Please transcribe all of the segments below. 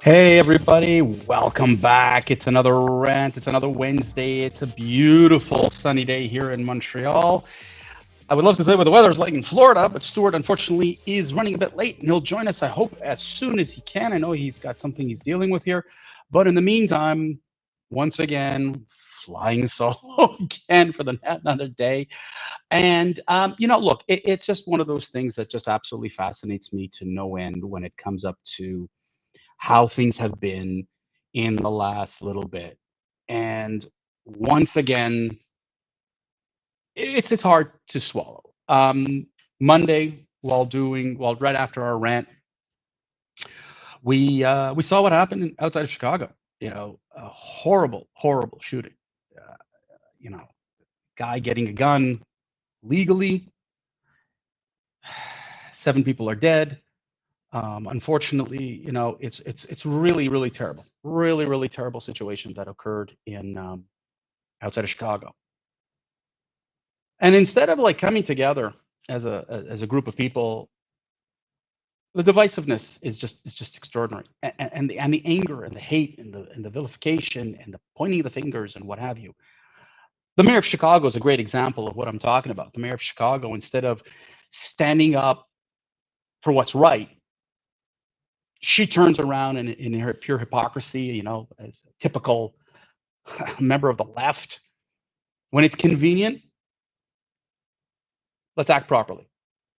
Hey everybody, welcome back. It's another rant. It's another Wednesday. It's a beautiful sunny day here in Montreal. I would love to tell you what the weather's like in Florida, but Stuart unfortunately is running a bit late and he'll join us, I hope, as soon as he can. I know he's got something he's dealing with here. But in the meantime, once again, flying solo again for another day. And, look, it's just one of those things that just absolutely fascinates me to no end when it comes up to how things have been in the last little bit. And once again, it's hard to swallow. Monday, while right after our rant, we saw what happened outside of Chicago. A horrible, horrible shooting. Uh, you know, guy getting a gun legally. 7 people are dead. Unfortunately, it's really, really terrible, really, really terrible situation that occurred in outside of Chicago. And instead of like coming together as a group of people, the divisiveness is just extraordinary, and the anger and the hate and the vilification and the pointing of the fingers and what have you. The mayor of Chicago is a great example of what I'm talking about. The mayor of Chicago, instead of standing up for what's right, she turns around and in her pure hypocrisy, as a typical member of the left, when it's convenient, let's act properly.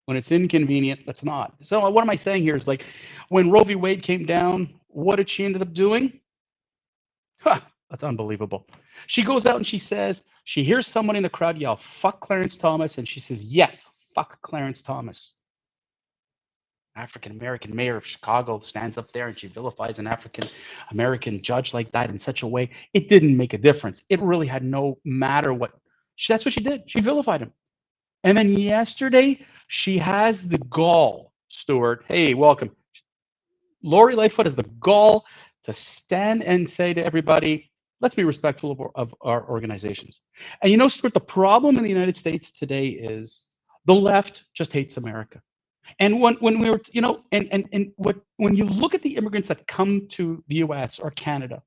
When it's inconvenient, let's not. So what am I saying here is like when Roe v. Wade came down, what did she end up doing? Huh, that's unbelievable. She goes out and she says, she hears someone in the crowd yell, fuck Clarence Thomas, and she says, yes, fuck Clarence Thomas. African American mayor of Chicago stands up there and she vilifies an African American judge like that in such a way. It didn't make a difference. It really had no matter what. That's what she did. She vilified him. And then yesterday, she has the gall, Stuart. Hey, welcome. Lori Lightfoot has the gall to stand and say to everybody, let's be respectful of our organizations. And Stuart, the problem in the United States today is the left just hates America. And when we were, and what when you look at the immigrants that come to the US or Canada,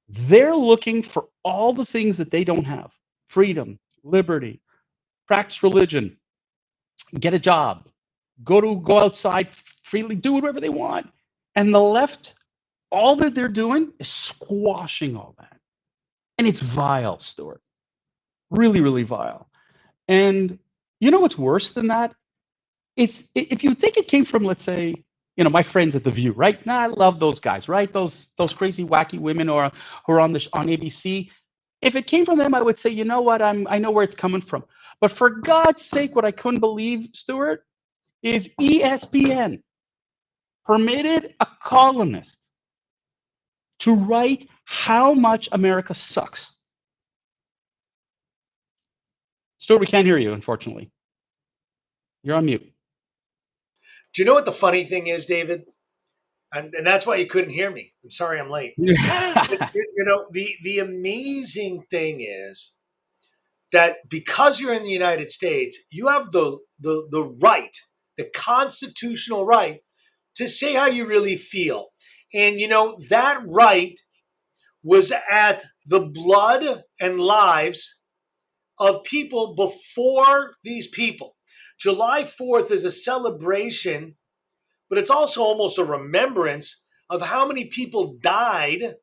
they're looking for all the things that they don't have: freedom, liberty, practice religion, get a job, go outside freely, do whatever they want. And the left, all that they're doing is squashing all that. And it's vile, Stuart. Really, really vile. And you know what's worse than that? It's if you think it came from, let's say, my friends at The View, right? Now I love those guys, right? Those crazy, wacky women who are on ABC. If it came from them, I would say, you know what? I know where it's coming from. But for God's sake, what I couldn't believe, Stuart, is ESPN permitted a columnist to write how much America sucks. Stuart, we can't hear you, unfortunately. You're on mute. Do you know what the funny thing is, David? And that's why you couldn't hear me. I'm sorry I'm late. The amazing thing is that because you're in the United States, you have the right, the constitutional right to say how you really feel. And that right was at the blood and lives of people before these people. July 4th is a celebration, but it's also almost a remembrance of how many people died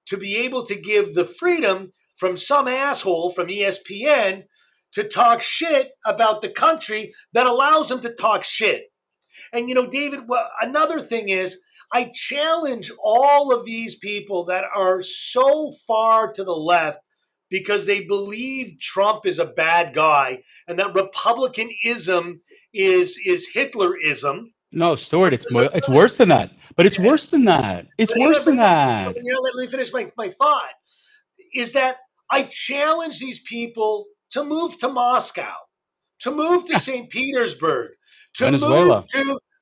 to be able to give the freedom from some asshole from ESPN to talk shit about the country that allows them to talk shit. And David, another thing is, I challenge all of these people that are so far to the left because they believe Trump is a bad guy and that Republicanism is Hitlerism. No, Stuart, it's worse than that. But it's worse than that. It's But hang worse on, but than hang on, that. let me finish my thought. Is that I challenge these people to move to Moscow, to move to St. Petersburg, to Venezuela.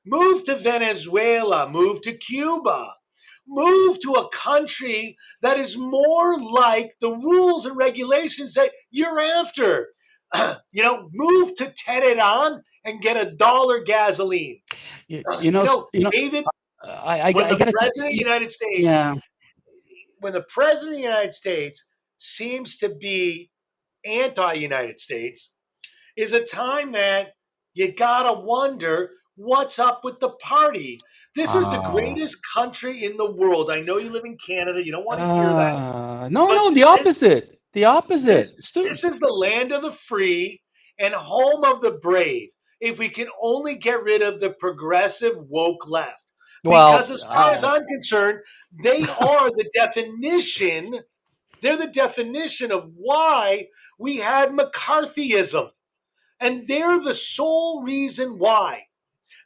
move to Venezuela, move to Cuba, move to a country that is more like the rules and regulations that you're after. Move to Tehran and get $1 gasoline. You, you know, you know. David. When I the gotta, president of the United States, yeah. when the president of the United States seems to be anti-United States, is a time that you gotta wonder what's up with the party. This is the Uh, greatest country in the world. I know you live in Canada. You don't want to hear that, no, but no, the this opposite. The this opposite. this is the land of the free and home of the brave. If we can only get rid of the progressive woke left, because Well, as far as I'm concerned, they are the definition. They're the definition of why we had McCarthyism. And they're the sole reason why.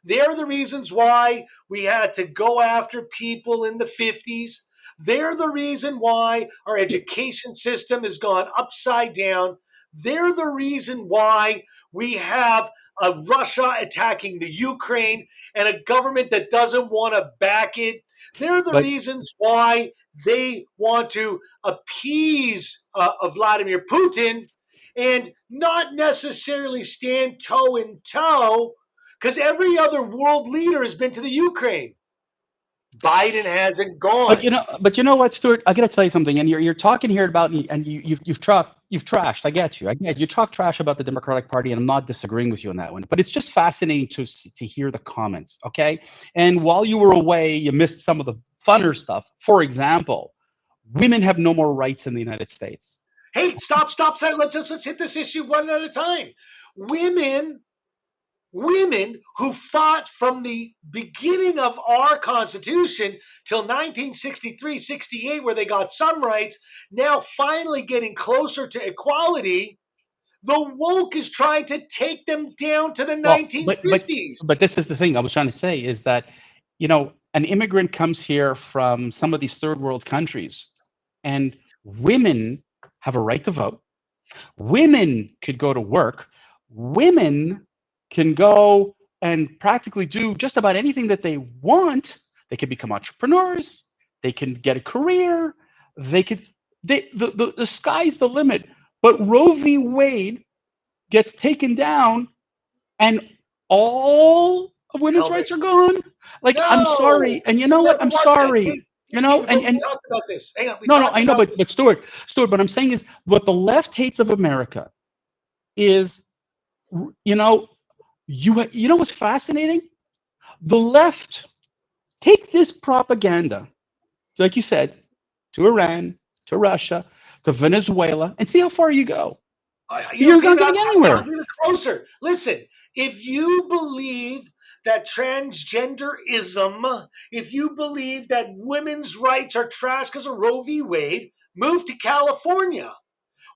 They're the reasons why we had to go after people in the 50s. They're the reason why our education system has gone upside down. They're the reason why we have a Russia attacking the Ukraine and a government that doesn't want to back it. They're the but reasons why they want to appease Vladimir Putin and not necessarily stand toe in toe, because every other world leader has been to the Ukraine. Biden hasn't But gone. you know what, Stuart? I gotta tell you something. And you're talking here about, and you've trashed. I get you. I get you. Talk trash about the Democratic Party, and I'm not disagreeing with you on that one. But it's just fascinating to hear the comments. Okay. And while you were away, you missed some of the funner stuff. For example, women have no more rights in the United States. Hey, stop. Let's hit this issue one at a time. Women, women who fought from the beginning of our Constitution till 1963, 68, where they got some rights, now finally getting closer to equality. The woke is trying to take them down to the Well, 1950s. but this is the thing I was trying to say is that, an immigrant comes here from some of these third world countries, and women have a right to vote. Women could go to work. Women can go and practically do just about anything that they want. They can become entrepreneurs. They can get a career. They could. The sky's the limit. But Roe v. Wade gets taken down, and all of women's Hell rights are breaks. gone. Like, I'm No, sorry, and you it know what? never I'm was that. sorry. Hey, David, but we And talked about this. Hang on, we no, no, talked I know, about but this. Stuart, what I'm saying is what the left hates of America is, you know, you know what's fascinating? The left take this propaganda, like you said, to Iran, to Russia, to Venezuela, and see how far you go. You're not David, getting I'll anywhere. do it closer. Listen, if you believe that transgenderism, if you believe that women's rights are trash because of Roe v. Wade, move to California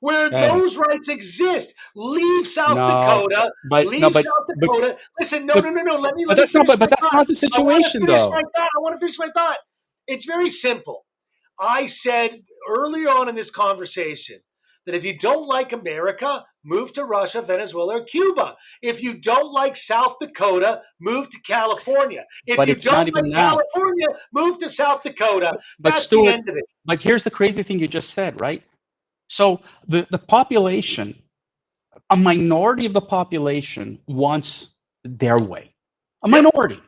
where Hey, those rights exist. Leave South no, Dakota. but no, Leave South but Dakota. Listen, no, but no, no, no. Let me but let me that's not finish my but that's thought. not the I want to situation finish my though. thought. I want to finish my thought. It's very simple. I said earlier on in this conversation that if you don't like America, move to Russia, Venezuela, or Cuba. If you don't like South Dakota, move to California. If But you it's not don't like even that. California, move to South Dakota. But That's the Stuart, end of it. but here's the crazy thing you just said, right? So the population, a minority of the population wants their way. A Yep. minority.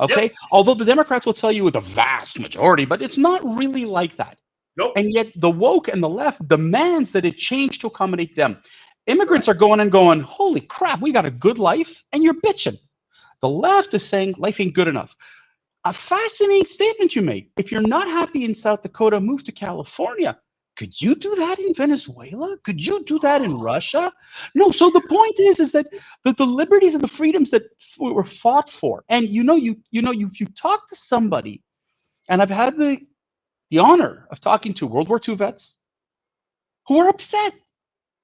Yep. Okay. Although the Democrats will tell you the vast majority, but it's not really like that. Nope. And yet the woke and the left demands that it change to accommodate them. Immigrants Correct. are going and going, holy crap, we got a good life, and you're bitching. The left is saying life ain't good enough. A fascinating statement you made. If you're not happy in South Dakota, move to California. Could you do that in Venezuela? Could you do that in Russia? No. So the point is that the liberties and the freedoms that were fought for, and you talk to somebody, and I've had the honor of talking to World War II vets who are upset.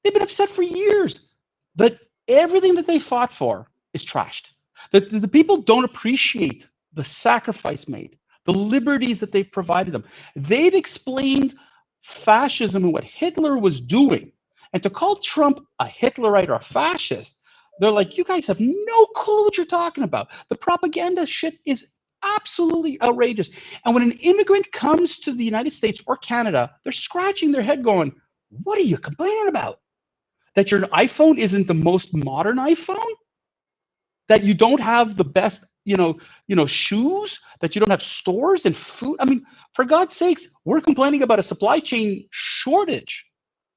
They've been upset for years that everything that they fought for is trashed. That the people don't appreciate the sacrifice made, the liberties that they've provided them. They've explained fascism and what Hitler was doing. And to call Trump a Hitlerite or a fascist, they're like, you guys have no clue what you're talking about. The propaganda shit is absolutely outrageous. And when an immigrant comes to the United States or Canada, they're scratching their head going, what are you complaining about? That your iPhone isn't the most modern iPhone? That you don't have the best shoes, that you don't have stores and food. I mean, for God's sakes, we're complaining about a supply chain shortage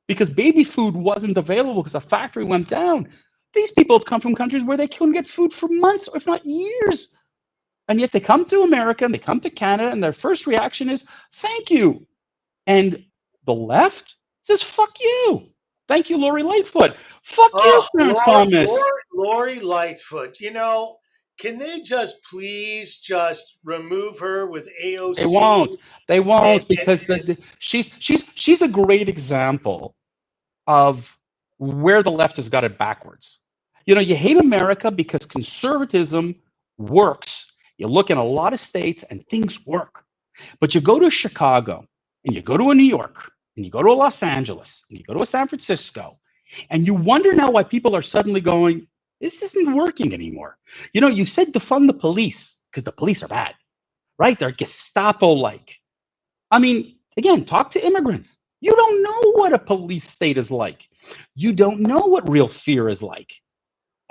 because baby food wasn't available because a factory went down. These people have come from countries where they couldn't get food for months, if not years. And yet they come to America and they come to Canada, and their first reaction is, thank you. And the left says, fuck you. Thank you, Lori Lightfoot. Fuck you, Oh, Clarence Thomas. Lori Lightfoot. Can they just please just remove her with They AOC? won't. They And, won't and, because and she's a great example of where the left has got it backwards. You hate America because conservatism works. You look in a lot of states and things work. But you go to Chicago and you go to a New York and you go to a Los Angeles and you go to a San Francisco and you wonder now why people are suddenly going, this isn't working anymore. You said defund the police because the police are bad, right? They're Gestapo like. I mean, again, talk to immigrants. You don't know what a police state is like. You don't know what real fear is like.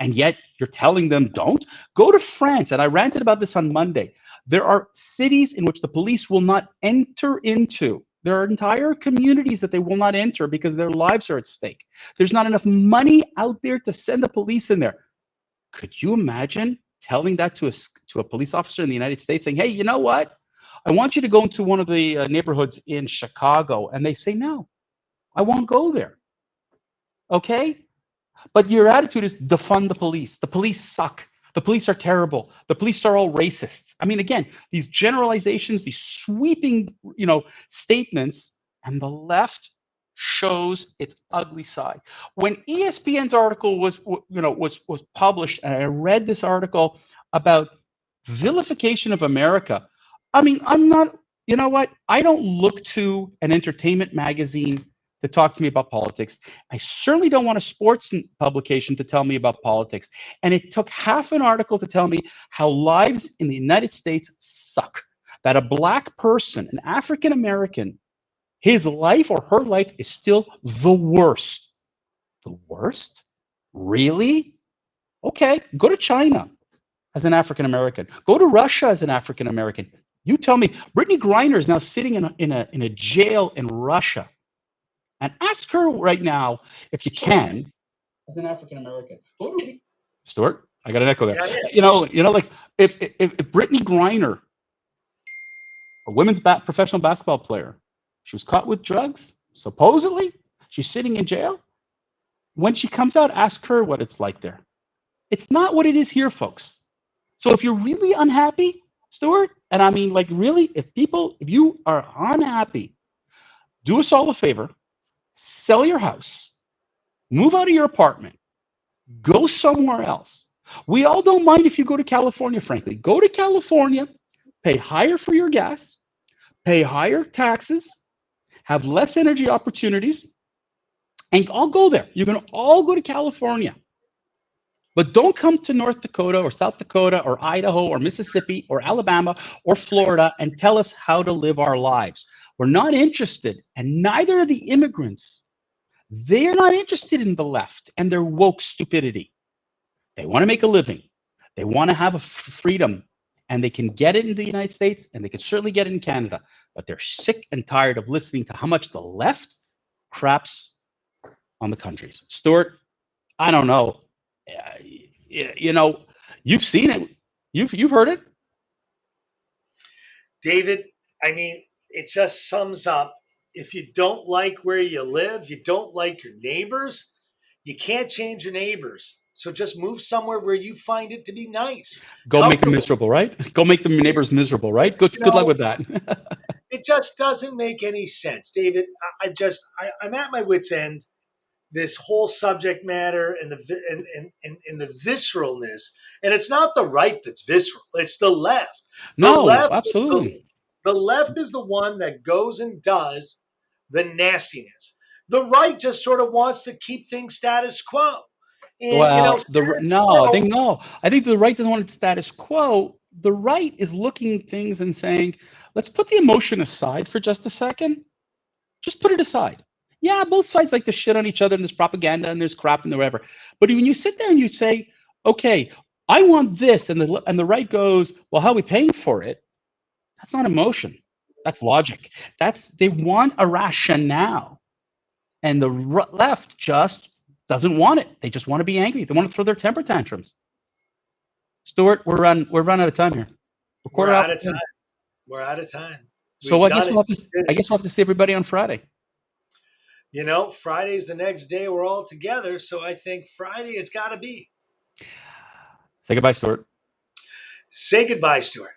And yet you're telling them don't. Go to France. And I ranted about this on Monday. There are cities in which the police will not enter into. There are entire communities that they will not enter because their lives are at stake. There's not enough money out there to send the police in there. Could you imagine telling that to a police officer in the United States, saying, hey, you know what? I want you to go into one of the neighborhoods in Chicago. And they say, no, I won't go there. Okay? But your attitude is defund the police. The police suck. The police are terrible. The police are all racists. I mean, again, these generalizations, these sweeping, statements, and the left shows its ugly side. When ESPN's article was published, and I read this article about vilification of America. I mean, I'm not. You know what? I don't look to an entertainment magazine to talk to me about politics. I certainly don't want a sports publication to tell me about politics. And it took half an article to tell me how lives in the United States suck. That a black person, an African American, his life or her life is still the worst. The worst? Really? Okay, go to China as an African American. Go to Russia as an African American. You tell me, Brittany Griner is now sitting in a jail in Russia. And ask her right now, if you can, as an African American. Go to Stuart. I got an echo there. yeah, yeah. Like if Brittany Griner, a women's professional basketball player, she was caught with drugs. Supposedly, she's sitting in jail. When she comes out, ask her what it's like there. It's not what it is here, folks. So if you're really unhappy, Stuart, and I mean, like, really, if you are unhappy, do us all a favor. Sell your house, move out of your apartment, go somewhere else. We all don't mind if you go to California, frankly. Go to California, pay higher for your gas, pay higher taxes, have less energy opportunities, and all go there. You're going to all go to California. But don't come to North Dakota or South Dakota or Idaho or Mississippi or Alabama or Florida and tell us how to live our lives. We're not interested, and neither are the immigrants. They're not interested in the left and their woke stupidity. They want to make a living. They want to have a freedom, and they can get it in the United States, and they can certainly get it in Canada. But they're sick and tired of listening to how much the left craps on the countries. Stuart, I don't know. You've seen it. You've heard it. David, I mean, it just sums up, if you don't like where you live, you don't like your neighbors, you can't change your neighbors. So just move somewhere where you find it to be nice, Go make them comfortable. miserable, right? Go make the neighbors miserable, right? Good luck with that. It just doesn't make any sense, David. I'm at my wit's end. This whole subject matter and the visceralness, and it's not the right that's visceral; it's the left. The No, left, absolutely. the left is the one that goes and does the nastiness. The right just sort of wants to keep things status quo, and Well, status no, I quo. think no. I think the right doesn't want status quo. The right is looking at things and saying, let's put the emotion aside for just a second. Just put it aside. Yeah, both sides like to shit on each other, and there's propaganda and there's crap and whatever. But when you sit there and you say, okay, I want this, and the right goes, well, how are we paying for it? That's not emotion. That's logic. They want a rationale, and the left just doesn't want it. They just want to be angry. They want to throw their temper tantrums. Stuart, we're running out of time here. We're We're quarter out after of 10. time. We're out of time. So We've I guess done it. we'll have to see everybody on Friday. You know, Friday's the next day we're all together. So I think Friday it's got to be. Say goodbye, Stuart. Say goodbye, Stuart.